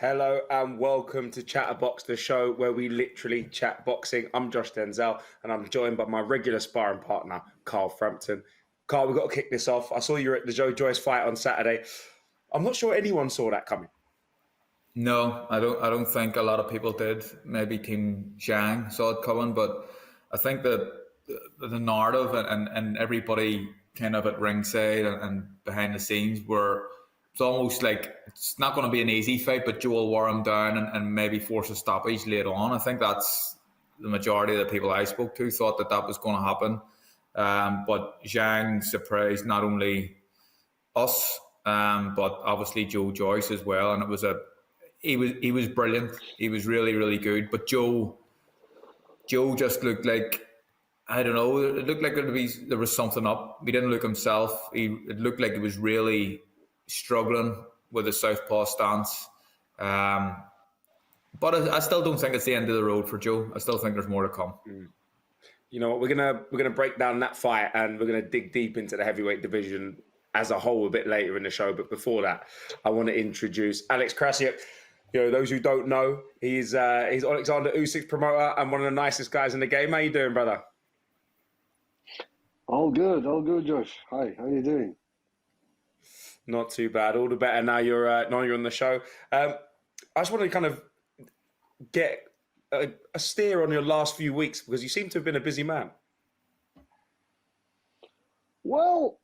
Hello and welcome to Chatterbox, the show where we literally chat boxing. I'm Josh Denzel and I'm joined by my regular sparring partner, Carl Frampton. Carl, we've got to kick this off. I saw you at the Joyce fight on Saturday. I'm not sure anyone saw that coming. No, I don't think a lot of people did. Maybe Team Zhang saw it coming, but I think that the narrative and everybody kind of at ringside and behind the scenes were, it's almost like it's not going to be an easy fight, but Joe will wear him down and maybe force a stoppage later on. I think that's the majority of the people I spoke to thought that was going to happen. But Zhang surprised not only us, but obviously Joyce as well. And it was he was brilliant. He was really, really good. But Joe just looked like, I don't know, it looked like there was something up. He didn't look himself. It looked like he was really struggling with his southpaw stance. But I still don't think it's the end of the road for Joe. I still think there's more to come. You know what, we're gonna break down that fight and we're gonna dig deep into the heavyweight division as a whole a bit later in the show. But before that, I want to introduce Alex Krassyuk. You know, those who don't know, he's Oleksandr Usyk's promoter and one of the nicest guys in the game. How you doing, brother? All good, Josh. Hi, how you doing? Not too bad. All the better now you're on the show. I just want to kind of get a steer on your last few weeks because you seem to have been a busy man. Well,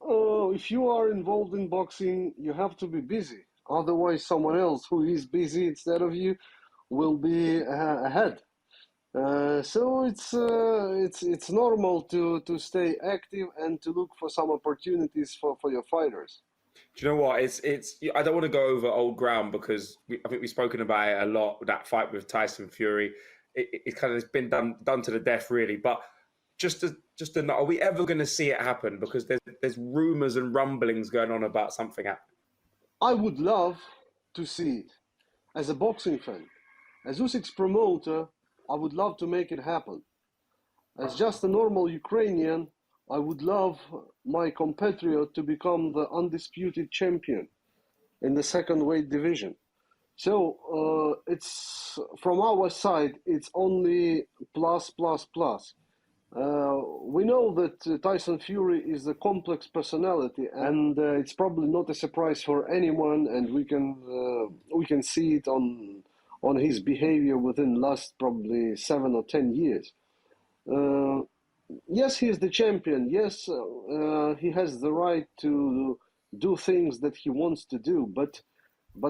if you are involved in boxing, you have to be busy. Otherwise, someone else who is busy instead of you will be ahead. So it's normal to stay active and to look for some opportunities for your fighters. Do you know what? It's. I don't want to go over old ground because I think we've spoken about it a lot. That fight with Tyson Fury, it kind of has been done to the death, really. But just to know, are we ever going to see it happen? Because there's rumors and rumblings going on about something happening. I would love to see it. As a boxing fan, as Usyk's promoter, I would love to make it happen. As just a normal Ukrainian, I would love my compatriot to become the undisputed champion in the second weight division. So it's from our side, it's only plus. We know that Tyson Fury is a complex personality, and it's probably not a surprise for anyone. And we can see it on his behavior within last probably 7 or 10 years. Yes, he is the champion. Yes, he has the right to do things that he wants to do. But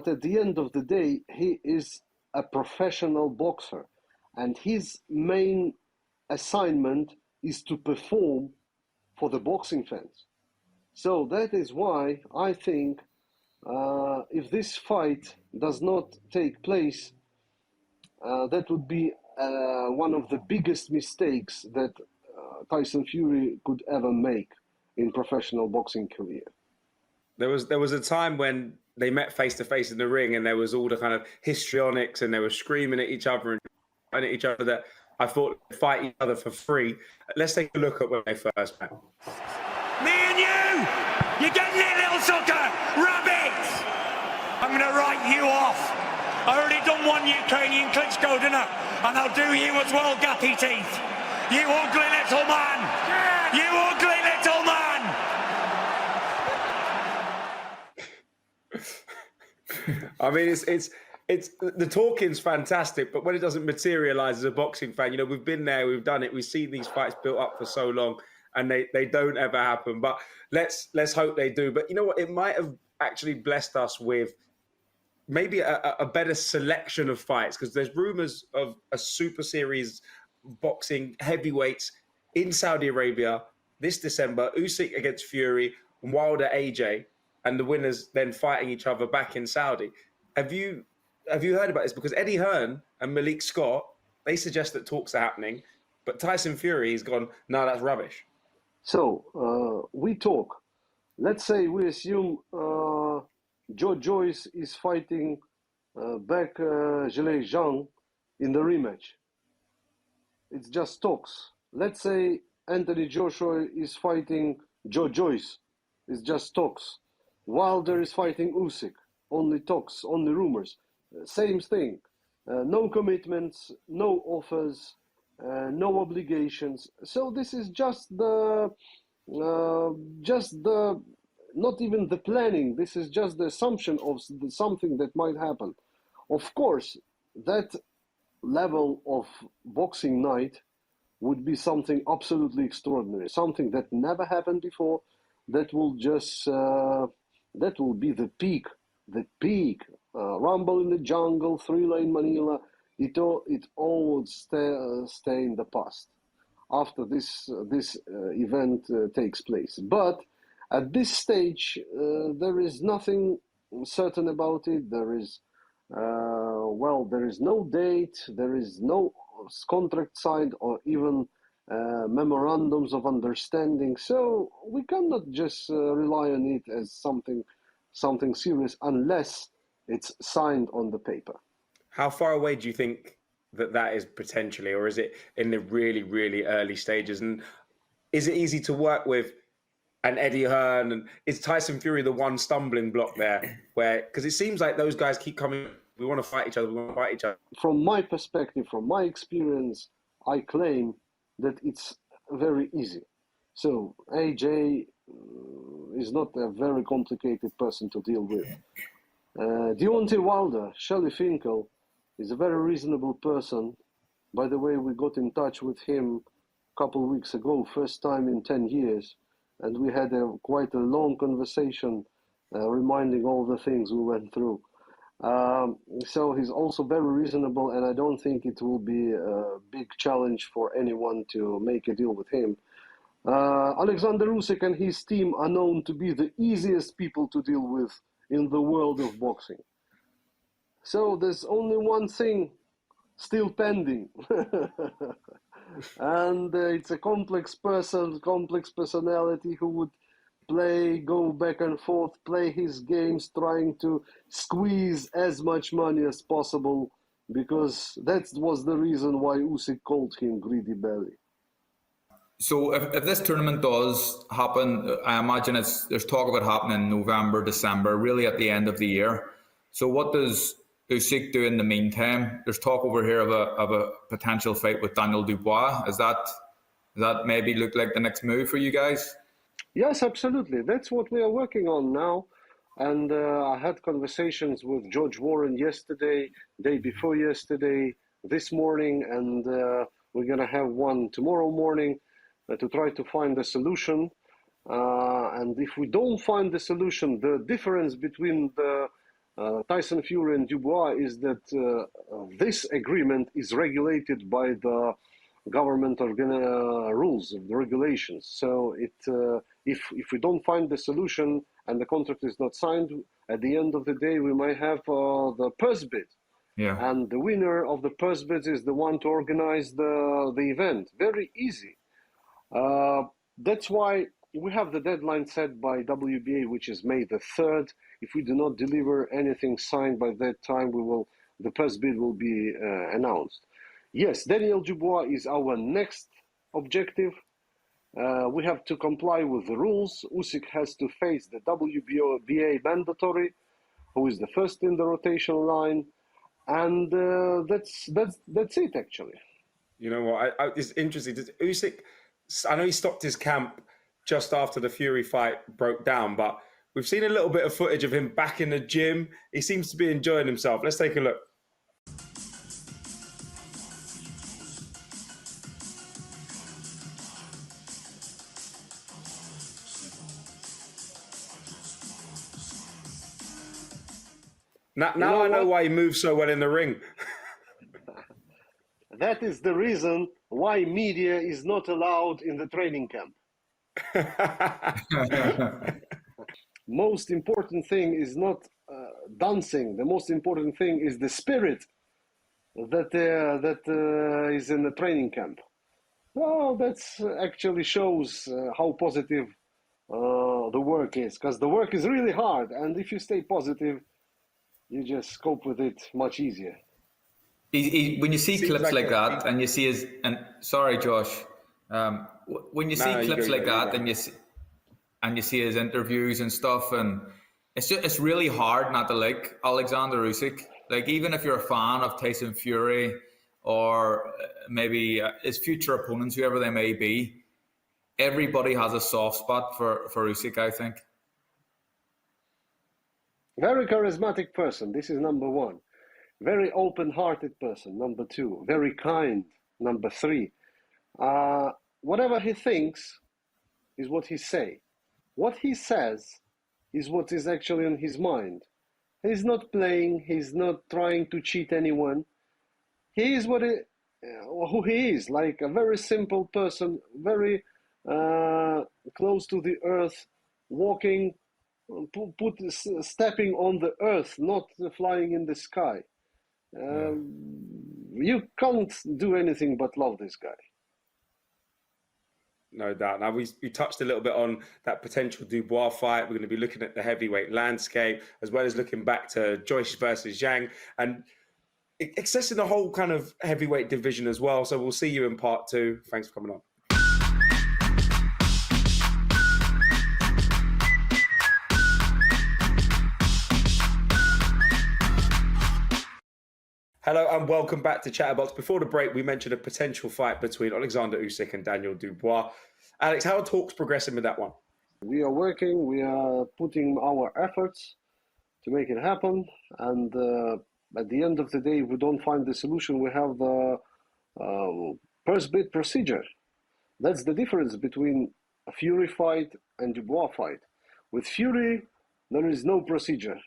at the end of the day, he is a professional boxer, and his main assignment is to perform for the boxing fans. So that is why I think if this fight does not take place, that would be one of the biggest mistakes that Tyson Fury could ever make in professional boxing career. There was a time when they met face to face in the ring, and there was all the kind of histrionics, and they were screaming at each other and at each other that I thought they'd fight each other for free. Let's take a look at when they first met. Me and you're getting it, little sucker, rabbit! I'm going to write you off. I already done one Ukrainian Klitschko, didn't I? And I'll do you as well, gappy teeth. You ugly little man! You ugly little man! I mean, it's the talking's fantastic, but when it doesn't materialize as a boxing fan, you know, we've been there, we've done it, we've seen these fights built up for so long, and they don't ever happen. But let's hope they do. But you know what? It might have actually blessed us with maybe a better selection of fights, because there's rumors of a super series boxing heavyweights in Saudi Arabia this December, Usyk against Fury and Wilder AJ, and the winners then fighting each other back in Saudi. Have you heard about this? Because Eddie Hearn and Malik Scott, they suggest that talks are happening, but Tyson Fury has gone, no, that's rubbish. So we talk. Let's say we assume Joyce is fighting back Zhilei Zhang in the rematch. It's just talks. Let's say Anthony Joshua is fighting Joyce. It's just talks. Wilder is fighting Usyk. Only talks, only rumors. same thing. No commitments, no offers, no obligations. So this is just the not even the planning. This is just the assumption of something that might happen. Of course, that level of boxing night would be something absolutely extraordinary, something that never happened before. That will just that will be the peak. Rumble in the Jungle, Thriller in Manila. It all would stay in the past after this event takes place. But at this stage, there is nothing certain about it. There is there is no date, there is no contract signed, or even memorandums of understanding. So we cannot just rely on it as something serious unless it's signed on the paper. How far away do you think that is potentially, or is it in the really, really early stages? And is it easy to work with an Eddie Hearn? And is Tyson Fury the one stumbling block there? Because it seems like those guys keep coming, we want to fight each other. From my perspective, from my experience, I claim that it's very easy. So AJ is not a very complicated person to deal with. Deontay Wilder, Shelley Finkel, is a very reasonable person. By the way, we got in touch with him a couple of weeks ago, first time in 10 years, and we had quite a long conversation reminding all the things we went through. So he's also very reasonable, and I don't think it will be a big challenge for anyone to make a deal with him. Oleksandr Usyk and his team are known to be the easiest people to deal with in the world of boxing. So there's only one thing still pending. And it's a complex person, complex personality who would go back and forth, play his games, trying to squeeze as much money as possible, because that was the reason why Usyk called him Greedy Belly. So if this tournament does happen, I imagine there's talk about happening in November, December, really at the end of the year. So what does Usyk do in the meantime? There's talk over here of a potential fight with Daniel Dubois. Does that maybe look like the next move for you guys? Yes, absolutely. That's what we are working on now. And I had conversations with George Warren yesterday, day before yesterday, this morning, and we're going to have one tomorrow morning to try to find a solution. And if we don't find the solution, the difference between the Tyson Fury and Dubois is that this agreement is regulated by the government rules of the regulations. So if we don't find the solution and the contract is not signed, at the end of the day we might have the purse bid. Yeah. And the winner of the purse bid is the one to organize the event. Very easy. That's why we have the deadline set by WBA, which is May the 3rd. If we do not deliver anything signed by that time, the purse bid will be announced. Yes, Daniel Dubois is our next objective. We have to comply with the rules. Usyk has to face the WBA mandatory, who is the first in the rotation line, and that's it actually. You know what? It's interesting. Usyk, I know he stopped his camp just after the Fury fight broke down, but we've seen a little bit of footage of him back in the gym. He seems to be enjoying himself. Let's take a look. Now I know why he moves so well in the ring. That is the reason why media is not allowed in the training camp. Most important thing is not dancing. The most important thing is the spirit that is in the training camp. Well, that actually shows how positive the work is, because the work is really hard, and if you stay positive, you just cope with it much easier. When you see clips like that, and you see his, and sorry, Josh, when you see clips like that, and you see his interviews and stuff, and it's really hard not to like Oleksandr Usyk. Like, even if you're a fan of Tyson Fury or maybe his future opponents, whoever they may be, everybody has a soft spot for Usyk, I think. Very charismatic person. This is number one. Very open-hearted person. Number two. Very kind. Number three. Whatever he thinks is what he say. What he says is what is actually in his mind. He's not playing. He's not trying to cheat anyone. He is who he is, like a very simple person, very close to the earth, walking, stepping on the earth, not flying in the sky. You can't do anything but love this guy. No doubt. Now, we touched a little bit on that potential Dubois fight. We're going to be looking at the heavyweight landscape, as well as looking back to Joyce versus Zhang, and accessing the whole kind of heavyweight division as well. So we'll see you in part two. Thanks for coming on. Hello and welcome back to Chatterbox. Before the break, we mentioned a potential fight between Oleksandr Usyk and Daniel Dubois. Alex, how are talks progressing with that one? We are working, we are putting our efforts to make it happen. And at the end of the day, if we don't find the solution, we have the first bid procedure. That's the difference between a Fury fight and Dubois fight. With Fury, there is no procedure.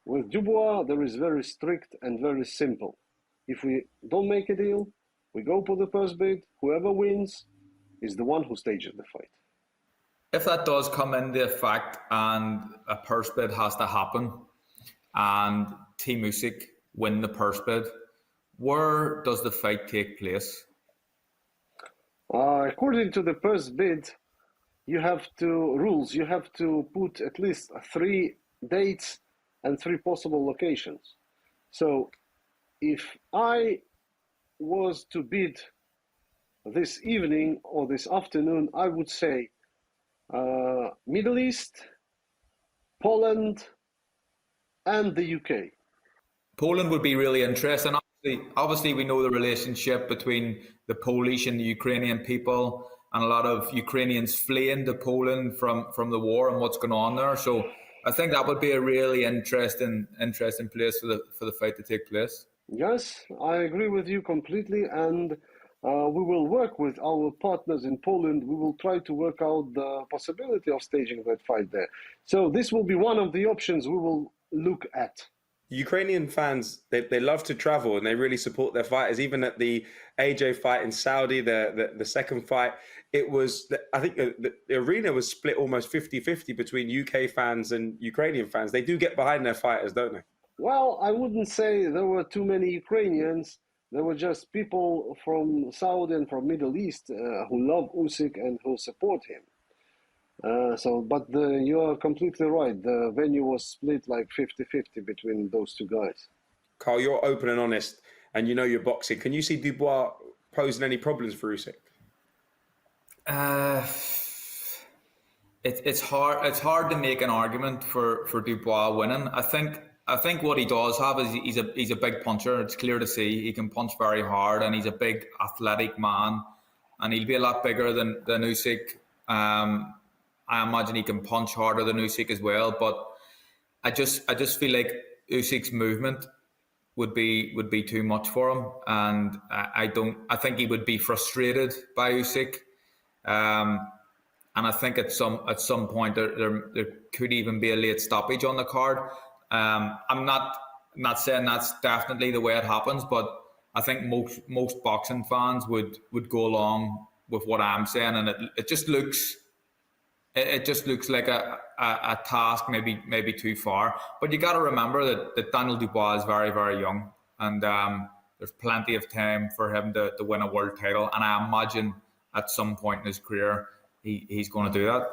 With Dubois, there is very strict and very simple. If we don't make a deal, we go for the first bid. Whoever wins is the one who stages the fight. If that does come into effect and a purse bid has to happen and Team Usyk win the purse bid, where does the fight take place? According to the purse bid, you have to put at least 3 dates and 3 possible locations. So if I was to bid this evening or this afternoon, I would say Middle East, Poland, and the UK. Poland would be really interesting. Obviously, we know the relationship between the Polish and the Ukrainian people, and a lot of Ukrainians fleeing to Poland from the war and what's going on there. So I think that would be a really interesting place for the fight to take place. Yes, I agree with you completely, and we will work with our partners in Poland. We will try to work out the possibility of staging that fight there. So this will be one of the options we will look at. Ukrainian fans, they love to travel and they really support their fighters. Even at the AJ fight in Saudi, the second fight, it was, I think the arena was split almost 50-50 between UK fans and Ukrainian fans. They do get behind their fighters, don't they? Well, I wouldn't say there were too many Ukrainians. There were just people from Saudi and from Middle East who love Usyk and who support him. But you are completely right. The venue was split like 50-50 between those two guys. Carl, you're open and honest, and you know your boxing. Can you see Dubois posing any problems for Usyk? It's hard. It's hard to make an argument for Dubois winning. I think what he does have is he's a big puncher. It's clear to see he can punch very hard, and he's a big athletic man, and he'll be a lot bigger than Usyk. I imagine he can punch harder than Usyk as well, but I just feel like Usyk's movement would be too much for him, and I think he would be frustrated by Usyk, and I think at some point there could even be a late stoppage on the card. I'm not saying that's definitely the way it happens, but I think most boxing fans would go along with what I'm saying, and it just looks like a task maybe too far. But you got to remember that Daniel Dubois is very, very young, and there's plenty of time for him to win a world title. And I imagine at some point in his career he's going to do that.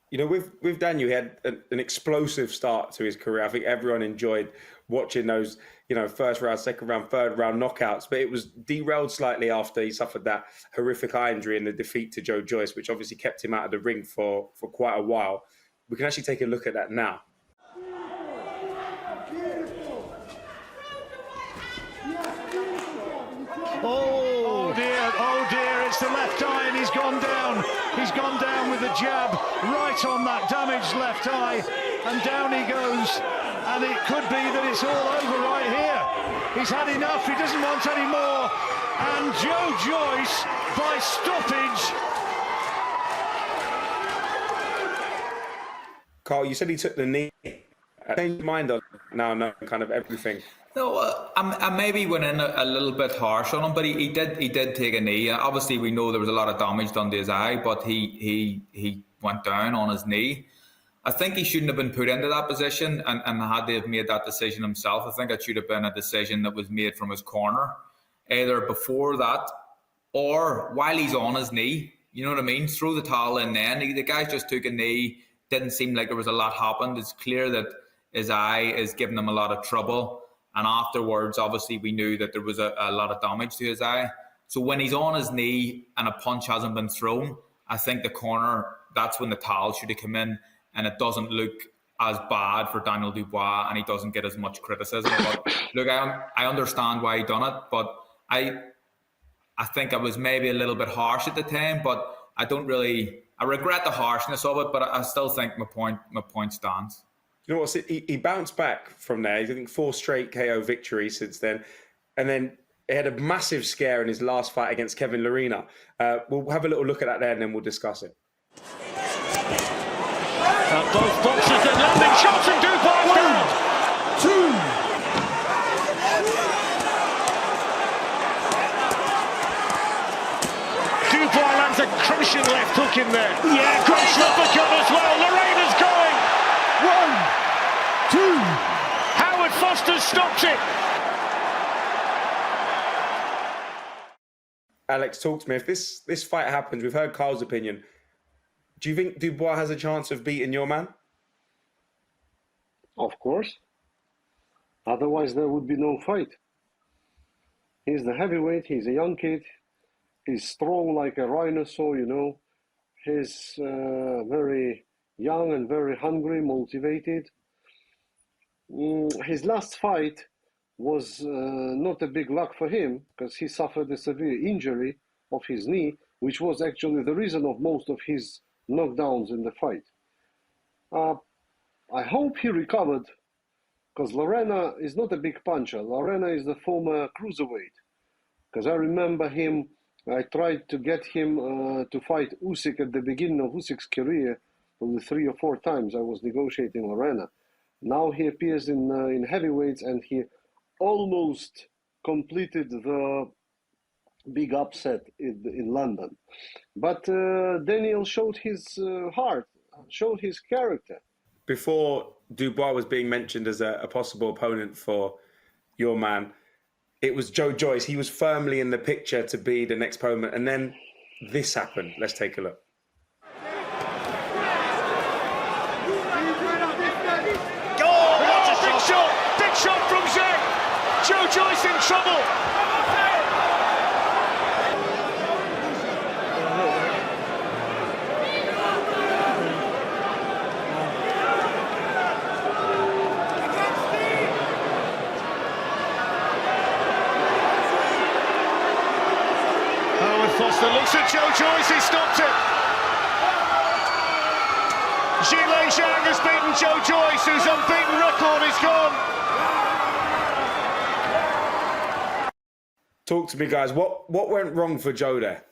You know, with Daniel, he had an explosive start to his career. I think everyone enjoyed watching those, first round, second round, third round knockouts. But it was derailed slightly after he suffered that horrific eye injury in the defeat to Joyce, which obviously kept him out of the ring for quite a while. We can actually take a look at that now. Oh dear, it's the left eye and he's gone down. He's gone down with the jab right on that damaged left eye, and down he goes. And it could be that it's all over right here. He's had enough, he doesn't want any more. And Joyce, by stoppage. Carl, you said he took the knee. Change your mind on now, kind of everything. No, I maybe went in a little bit harsh on him, but he did take a knee. Obviously, we know there was a lot of damage done to his eye, but he went down on his knee. I think he shouldn't have been put into that position and had to have made that decision himself. I think it should have been a decision that was made from his corner, either before that or while he's on his knee. You know what I mean? Throw the towel in then. The guy just took a knee. Didn't seem like there was a lot happened. It's clear that his eye is giving him a lot of trouble. And afterwards, obviously, we knew that there was a lot of damage to his eye. So when he's on his knee and a punch hasn't been thrown, I think the corner, that's when the towel should have come in. And it doesn't look as bad for Daniel Dubois, and he doesn't get as much criticism. But look, I understand why he done it, but I think I was maybe a little bit harsh at the time, but I regret the harshness of it, but I still think my point stands. You know what? He bounced back from there. I think 4 straight KO victories since then, and then he had a massive scare in his last fight against Kevin Lerena. We'll have a little look at that there, and then we'll discuss it. Both boxers then landing shots and Dubois down. 2. Dubois lands a crunching left hook in there. Yeah, great uppercut as well. Lorena's going. 1, 2. Howard Foster stops it. Alex, talk to me. If this fight happens, we've heard Carl's opinion. Do you think Dubois has a chance of beating your man? Of course. Otherwise, there would be no fight. He's the heavyweight. He's a young kid. He's strong like a rhinoceros, you know. He's very young and very hungry, motivated. His last fight was not a big luck for him because he suffered a severe injury of his knee, which was actually the reason of most of his knockdowns in the fight. I hope he recovered because Lorena is not a big puncher. Lorena is the former cruiserweight. Because I remember him, I tried to get him to fight Usyk at the beginning of Usyk's career. Probably 3 or 4 times I was negotiating Lorena. Now he appears in heavyweights and he almost completed the big upset in London. But Daniel showed his heart, showed his character. Before Dubois was being mentioned as a possible opponent for your man, it was Joyce. He was firmly in the picture to be the next opponent. And then this happened. Let's take a look. Big shot from Zhang. Joyce in trouble. Foster looks at Joyce, he stopped it. Zhilei Zhang has beaten Joyce, whose unbeaten record is gone. Talk to me, guys. What went wrong for Joe there?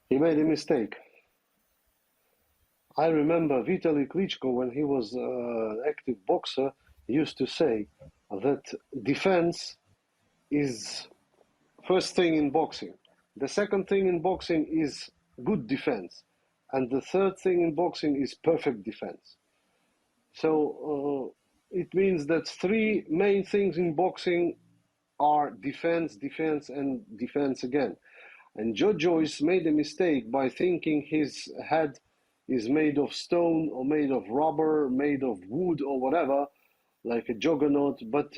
He made a mistake. I remember Vitaly Klitschko, when he was an active boxer, used to say that defense is first thing in boxing. The second thing in boxing is good defense. And the third thing in boxing is perfect defense. So it means that 3 main things in boxing are defense, defense, and defense again. And Joyce made a mistake by thinking his head is made of stone or made of rubber, made of wood or whatever, like a juggernaut, but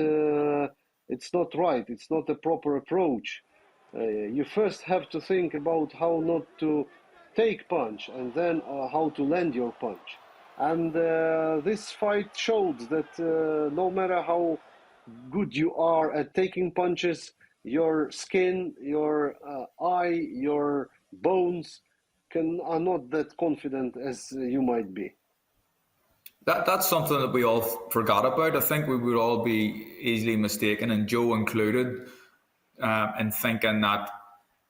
it's not right. It's not a proper approach. You first have to think about how not to take punch and then how to land your punch. And this fight showed that no matter how good you are at taking punches, your skin, your eye, your bones are not that confident as you might be. That's something that we all forgot about. I think we would all be easily mistaken, and Joe included, in thinking that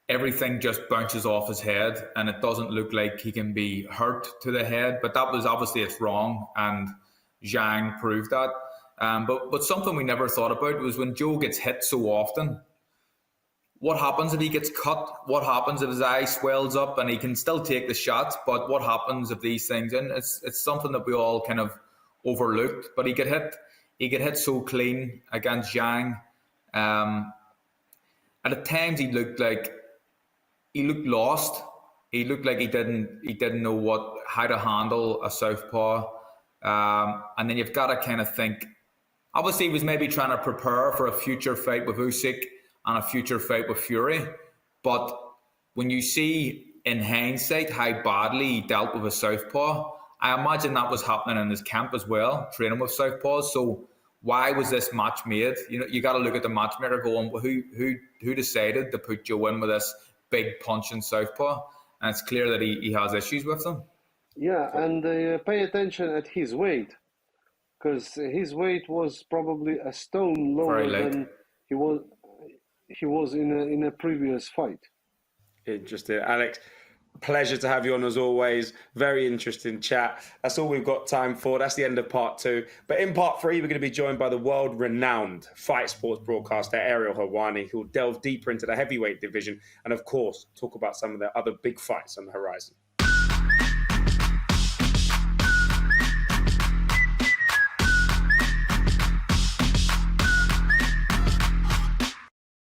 everything just bounces off his head and it doesn't look like he can be hurt to the head. But that was obviously, it's wrong, and Zhang proved that. But something we never thought about was when Joe gets hit so often, what happens if he gets cut? What happens if his eye swells up and he can still take the shots? But what happens if these things? And it's something that we all kind of overlooked. But he get hit so clean against Zhang. And at times he looked lost. He looked like he didn't know how to handle a southpaw. And then you've got to kind of think. Obviously, he was maybe trying to prepare for a future fight with Usyk and a future fight with Fury. But when you see in hindsight how badly he dealt with a southpaw, I imagine that was happening in his camp as well, training with southpaws. So why was this match made? You know, you got to look at the matchmaker going, well, who decided to put Joe in with this big punching southpaw? And it's clear that he has issues with them. Yeah, and pay attention at his weight, because his weight was probably a stone lower than he was in a previous fight. Interesting. Alex, pleasure to have you on as always. Very interesting chat. That's all we've got time for. That's the end of part 2. But in part 3, we're going to be joined by the world-renowned fight sports broadcaster Ariel Helwani, who'll delve deeper into the heavyweight division and, of course, talk about some of the other big fights on the horizon.